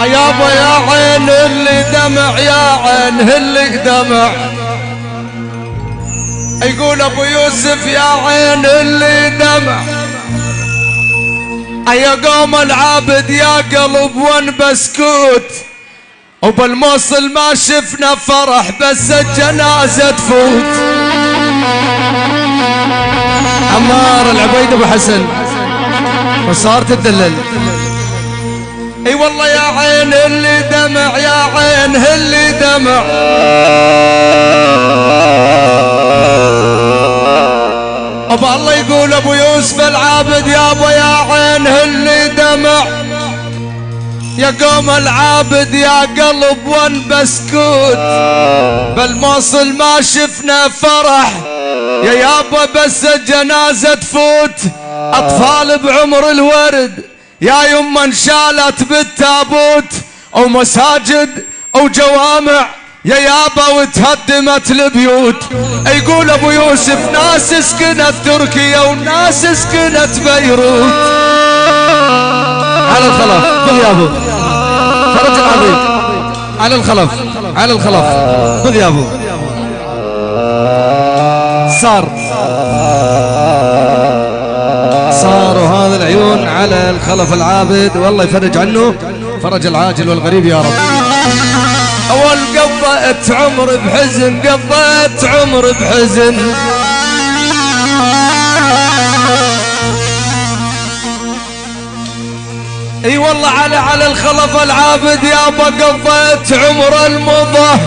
يابا يا عين اللي دمع، يا عين اللي دمع. يقول ابو يوسف يا عين اللي دمع، يا قوم العابد يا قلب وين بسكوت، وبالموصل ما شفنا فرح بس الجنازة تفوت. عمار العبيد ابو حسن وصارت تدلل. اي والله يا عين اللي دمع، يا عين اللي دمع. ابا الله يقول ابو يوسف العابد يابا يا عين اللي دمع، يا قوم العابد يا قلب وين بسكوت، بالموصل ما شفنا فرح يا يابا بس الجنازة تفوت. اطفال بعمر الورد يا يما انشالت بالتابوت، ومساجد وجوامع يا يابا وتهدمت البيوت. يقول ابو يوسف ناس سكنت تركيا وناس سكنت بيروت. على الخلف خذ يا ابو فرج العظيم، على الخلف على الخلف خذ يا ابو. صاروا هذا العيون على الخلف العابد، والله يفرج عنه فرج العاجل والغريب يا رب. اول قضيت عمر بحزن، قضيت عمر بحزن. اي والله على الخلف العابد يابا قضيت عمر المضى.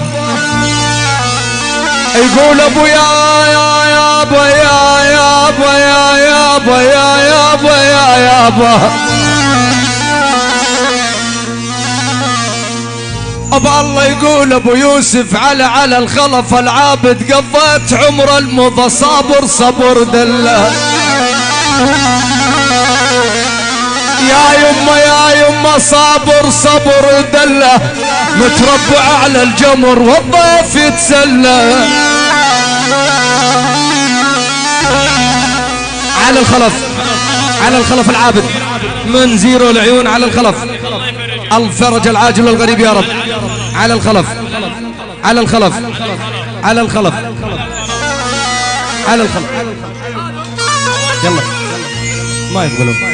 يقول ابو يابا يا يابا يا يابا يا يابا يا يابا. ابا الله يقول ابو يوسف على الخلف العابد قضيت عمر المضى، صابر صبر دله. يا يما صابر صبر دله، متربع على الجمر والضيف يتسلى. على الخلف العابد من زيرو العيون على الخلف. الفرج العاجل والغريب يا رب. على الخلف على الخلف على الخلف على الخلف. يلا ما يقبلون.